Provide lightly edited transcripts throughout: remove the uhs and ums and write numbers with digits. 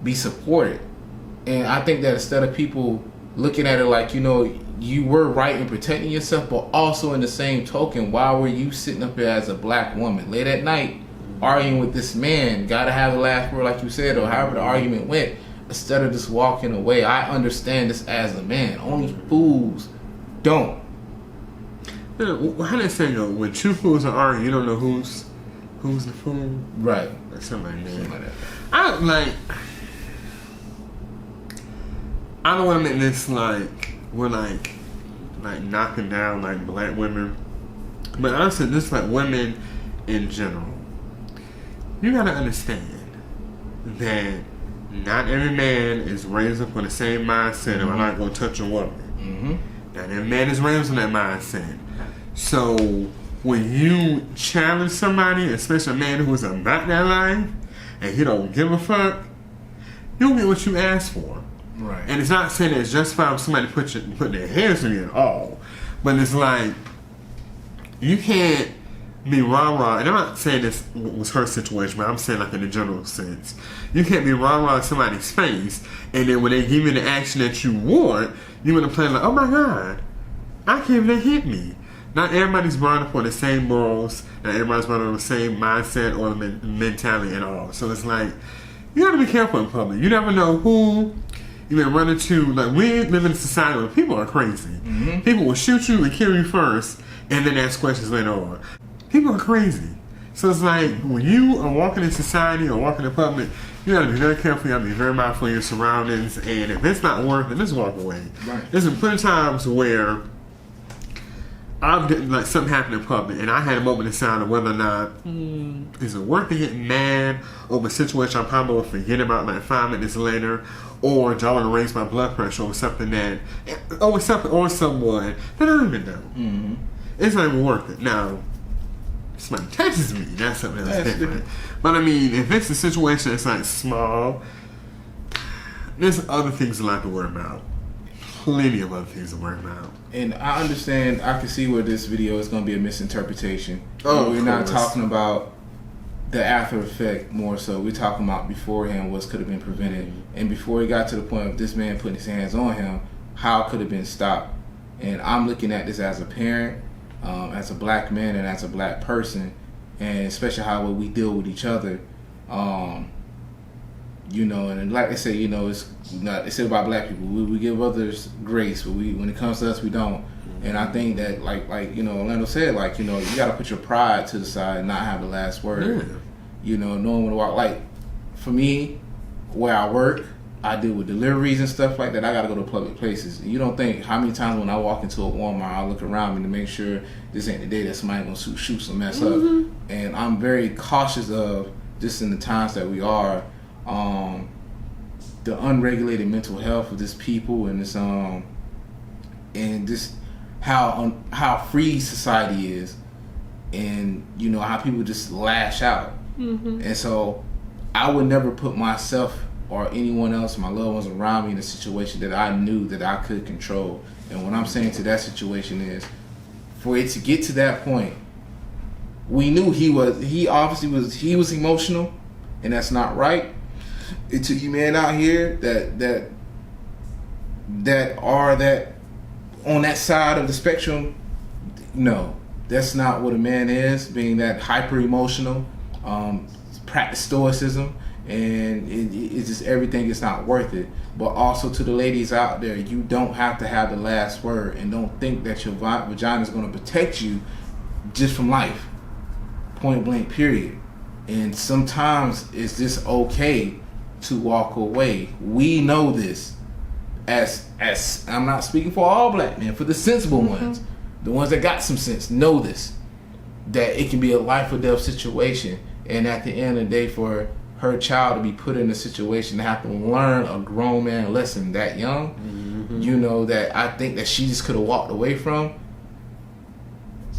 be supported. And I think that instead of people looking at it like, you know, you were right in protecting yourself, but also in the same token, why were you sitting up here as a black woman late at night arguing with this man, gotta have the last word like you said, or however the argument went, instead of just walking away? I understand this as a man. Only fools don't. How they say, though, when two fools are arguing, you don't know who's the fool? Right. Or something like that. I don't want to make this like we're like knocking down like black women, but honestly, this like women in general. You gotta understand that not every man is raised up on the same mindset of I'm not gonna touch a woman. Mm-hmm. Not every man is raised on that mindset. So when you challenge somebody, especially a man who's about that life, and he don't give a fuck, you'll get what you ask for. Right. And it's not saying that it's justified for somebody to put their hands on you at all. But it's like, you can't be rah-rah. And I'm not saying this was her situation, but I'm saying like in a general sense. You can't be rah-rah in somebody's face, and then when they give you the action that you want, you want to play like, oh my God, I can't even hit me. Not everybody's brought up on the same morals. Not everybody's brought up on the same mindset or mentality at all. So it's like, you gotta be careful in public. You never know who you may run into. Like, we live in a society where people are crazy. Mm-hmm. People will shoot you and kill you first, and then ask questions later on. People are crazy. So it's like, when you are walking in society or walking in public, you gotta be very careful. You gotta be very mindful of your surroundings. And if it's not worth it, just walk away. Right. There's been plenty of times where like something happened in public, and I had a moment of silence of whether or not is it worth it getting mad over a situation I probably will forget about like 5 minutes later, or do I want to raise my blood pressure over something or someone that I don't even know. Mm-hmm. It's not even worth it. Now, if somebody touches me, that's something that's different. But I mean, if it's a situation that's like small, there's other things I like to worry about. Plenty of other things to worry about. And I understand, I can see where this video is going to be a misinterpretation. Oh, we're not talking about the after effect more so. We're talking about beforehand what could have been prevented. And before he got to the point of this man putting his hands on him, how it could have been stopped. And I'm looking at this as a parent, as a black man, and as a black person, and especially how we deal with each other. You know, and like I say, you know, it's said about black people, we give others grace, but when it comes to us, we don't. Mm-hmm. And I think that, like you know, Orlando said, like, you know, you got to put your pride to the side and not have the last word. Yeah. You know, knowing when to walk. Like, for me, where I work, I deal with deliveries and stuff like that. I got to go to public places. You don't think how many times when I walk into a Walmart, I look around me to make sure this ain't the day that somebody gonna shoot some mess up. And I'm very cautious of, just in the times that we are, the unregulated mental health of this people, and this and just how free society is, and you know how people just lash out. Mm-hmm. And so I would never put myself or anyone else, my loved ones around me, in a situation that I knew that I could control. And what I'm saying to that situation is, for it to get to that point, we knew he obviously was emotional, and that's not right. It took you men out here that are on that side of the spectrum. No, that's not what a man is. Being that hyper emotional, practice stoicism, and it's just everything is not worth it. But also to the ladies out there, you don't have to have the last word, and don't think that your vagina is going to protect you just from life. Point blank, period. And sometimes it's just okay to walk away. We know this as I'm not speaking for all black men, for the sensible ones, the ones that got some sense know this, that it can be a life or death situation, and at the end of the day, for her child to be put in a situation to have to learn a grown man lesson that young, you know, that I think that she just could have walked away from.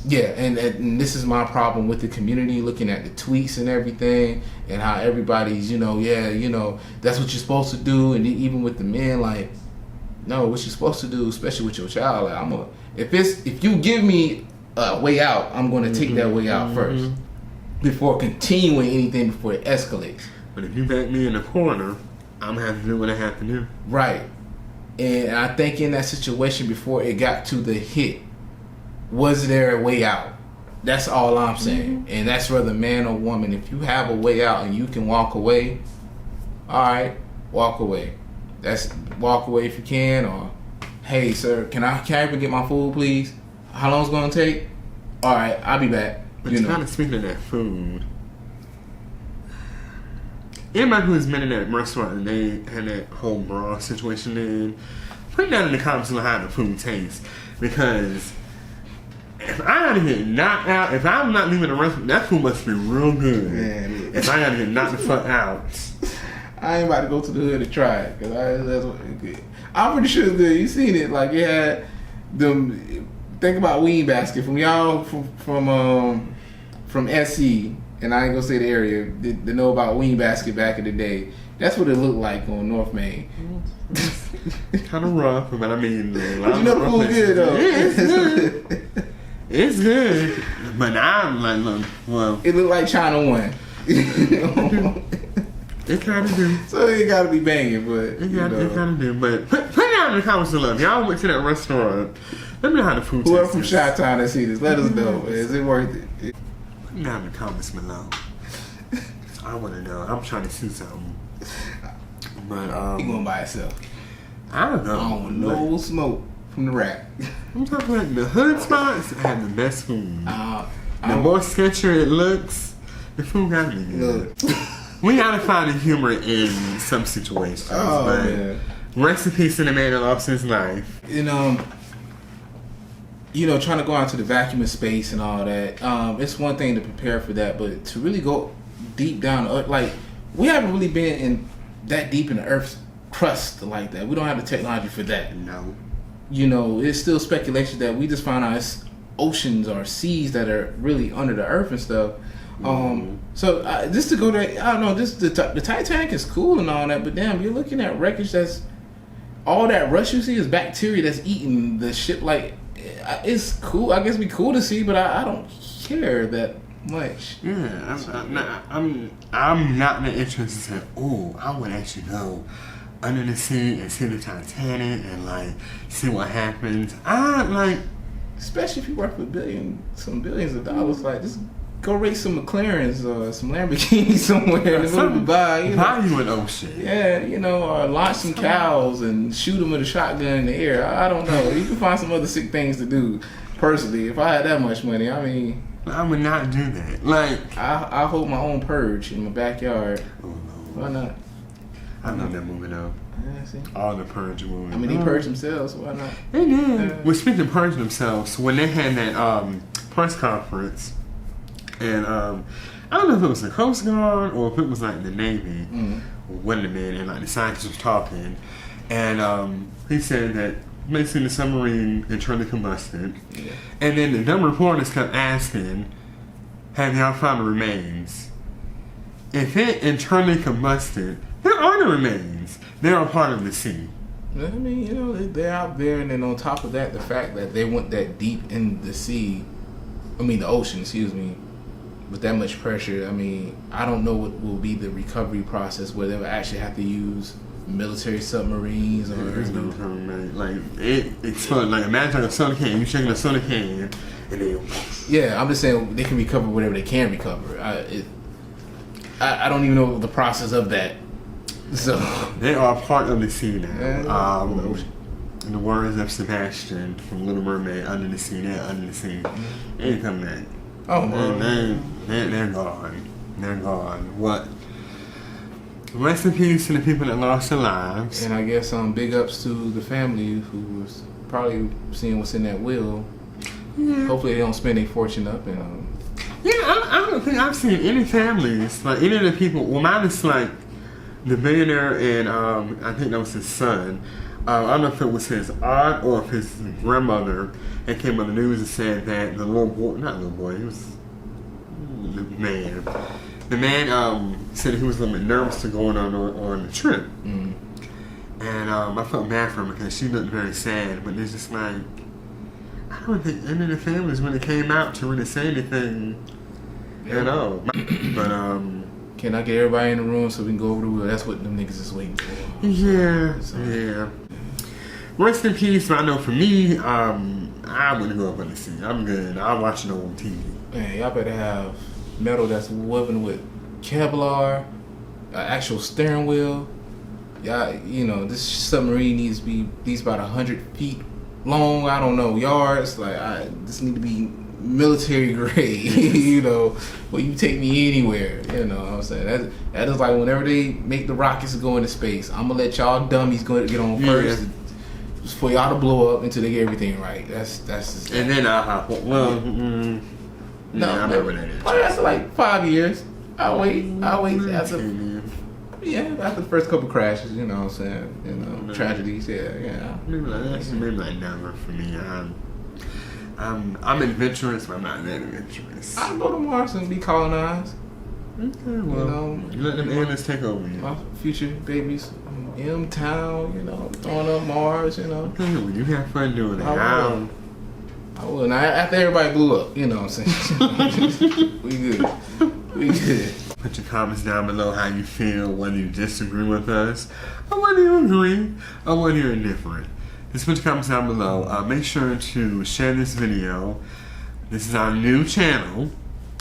Yeah, and this is my problem with the community, looking at the tweets and everything, and how everybody's, you know, yeah, you know, that's what you're supposed to do. And even with the men, like, no, what you're supposed to do, especially with your child, like, if you give me a way out, I'm going to take that way out first, before continuing anything, before it escalates. But if you back me in the corner I'm gonna have to do what I have to do. Right. And I think in that situation, before it got to the hit, was there a way out? That's all I'm saying. And that's whether man or woman. If you have a way out and you can walk away, all right, walk away. That's walk away if you can. Or, hey, sir, can I ever get my food, please? How long it's gonna take? All right, I'll be back. But kind of speaking of that food, anybody who's been in that restaurant and they had that whole bra situation in, put that in the comments on how the food tastes. Because if I gotta get knocked out, if I'm not leaving the restaurant, that food must be real good. Man, if I gotta get knocked the fuck out. I ain't about to go to the hood to try it. Cause that's what it's good. I'm pretty sure it's good. You seen it. Like, it had them. Think about Weed Basket from y'all from SC. And I ain't gonna say the area. They know about Weed Basket back in the day. That's what it looked like on North Main. Kind of rough, but I mean, you know the food good though. Yeah, it's good. It's good, but now I'm like, look, well, it looked like China One. It kind of do. So it gotta be banging, but it kind of do. But put it down in the comments below. If y'all went to that restaurant, let me know how the food tastes. Whoever from Chi-Town that see this, let us know. Is it worth it? Put it down in the comments below. I want to know. I'm trying to see something. But he going by himself. I don't know. I don't want no smoke from the rack. I'm talking about the hood spots have the best food. The more sketchier it looks, the food gotta be good. We gotta find the humor in some situations. Oh, man. Rest in peace to the man that lost his life. And trying to go out to the vacuum of space and all that. It's one thing to prepare for that, but to really go deep down, like, we haven't really been that deep in the Earth's crust like that. We don't have the technology for that. No. It's still speculation that we just found out it's oceans or seas that are really under the Earth and stuff. So just to go there, I don't know. The Titanic is cool and all that, but damn, you're looking at wreckage that's all that rust you see is bacteria that's eating the ship. Like, it's cool. I guess it'd be cool to see, but I don't care that much. Yeah, I'm not that interested in. Oh, I would actually go under the sea and see the Titanic and like see what happens. Especially if you work with some billions of dollars, like just go race some McLarens or some Lamborghinis somewhere in the middle of Dubai. Buy you an ocean. Yeah, or launch some cows and shoot them with a shotgun in the air. I don't know. You can find some other sick things to do. Personally, if I had that much money, I mean, I would not do that. Like, I hold my own purge in my backyard. Oh no. Why not? I love that movie though. Yeah, see? All the purge movies. I mean, they purge themselves, so why not? They did. Well, speaking of purging themselves, when they had that press conference, and I don't know if it was the Coast Guard or if it was like the Navy, or one of the men, and like the scientists was talking, and he said that basically the submarine internally combusted, and then the dumb reporters kept asking, "Have y'all found the remains?" If it internally combusted, there are no remains. They are part of the sea. I mean, they're out there, and then on top of that, the fact that they went that deep in the the ocean, with that much pressure. I mean, I don't know what will be the recovery process where they will actually have to use military submarines or. There's no like it exploded. Like imagine a soda can. You shaking a soda can, and then. Yeah, I'm just saying they can recover whatever they can recover. I don't even know the process of that. So they are part of the sea now. In the words of Sebastian from Little Mermaid, under the sea, they're under the sea. They ain't coming back. Oh man, they're gone. They're gone. What? Rest in peace to the people that lost their lives. And I guess big ups to the family who was probably seeing what's in that will. Yeah. Hopefully they don't spend their fortune up and. Yeah, I don't think I've seen any families like any of the people. Well, mine is like the billionaire and I think that was his son. I don't know if it was his aunt or if his grandmother. It came on the news and said that the little boy, not little boy, he was the man. The man said he was a little bit nervous to going on the trip. And I felt bad for him because she looked very sad. But it's just like, I don't think any of the families really came out to really say anything at all. But Can I get everybody in the room so we can go over the wheel? That's what them niggas is waiting for. Yeah, So, yeah. Rest in peace. But I know for me, I wouldn't go up on the seat. I'm good. I'll watch it on TV. Man, y'all better have metal that's woven with Kevlar, an actual steering wheel. Y'all, you know, this submarine needs to be at least about 100 feet long. I don't know, yards. Like, this need to be military grade. You know, where you take me anywhere. You know what I'm saying? That is like whenever they make the rockets go into space, I'm gonna let y'all dummies go get on first. Yeah. Just for y'all to blow up until they get everything right. That's just, And then I'll hop on. Well, no, I'm not really that probably after like 5 years. I'll wait after. interested. Yeah, after the first couple crashes, you know what I'm saying? You know, tragedies, yeah. Maybe like never for me. I'm adventurous, but I'm not that adventurous. I'll go to Mars and be colonized. Okay, well, know, let them aliens take over you. My future babies, M-Town, you know, throwing up Mars, you know. Okay, well, you have fun doing it. I will. Now, after everybody blew up, you know what I'm saying? We good. Put your comments down below how you feel, whether you disagree with us, or whether you agree, or whether you're indifferent. Just put your comments down below. Make sure to share this video. This is our new channel,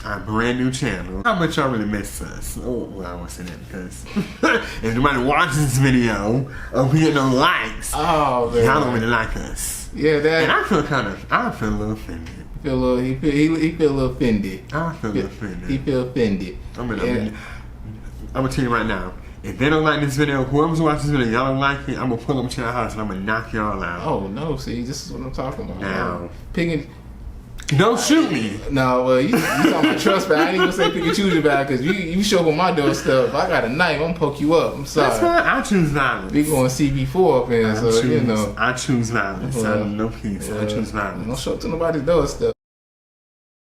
our brand new channel. How much y'all really miss us? Oh, well, I won't say that because if anybody watches this video, or we get no likes, Oh, man. y'all don't really like us. Yeah, that. And I feel a little offended. He feel a little offended. I feel a little offended. He feel offended. I'm gonna tell you right now. If they don't like this video, whoever's watching this video, y'all don't like it, I'm gonna pull up to your house and I'm gonna knock y'all out. Oh no! See, this is what I'm talking about. Now, Picking. don't shoot me. No, well, you talking about trust, but I ain't even gonna say pick and choose your back because you show up on my doorstep. If I got a knife, I'm gonna poke you up. I'm sorry. That's fine. I choose violence. We going CB4 up here, so you know. I choose violence. I don't know peace. I choose violence. Don't show up to nobody's doorstep.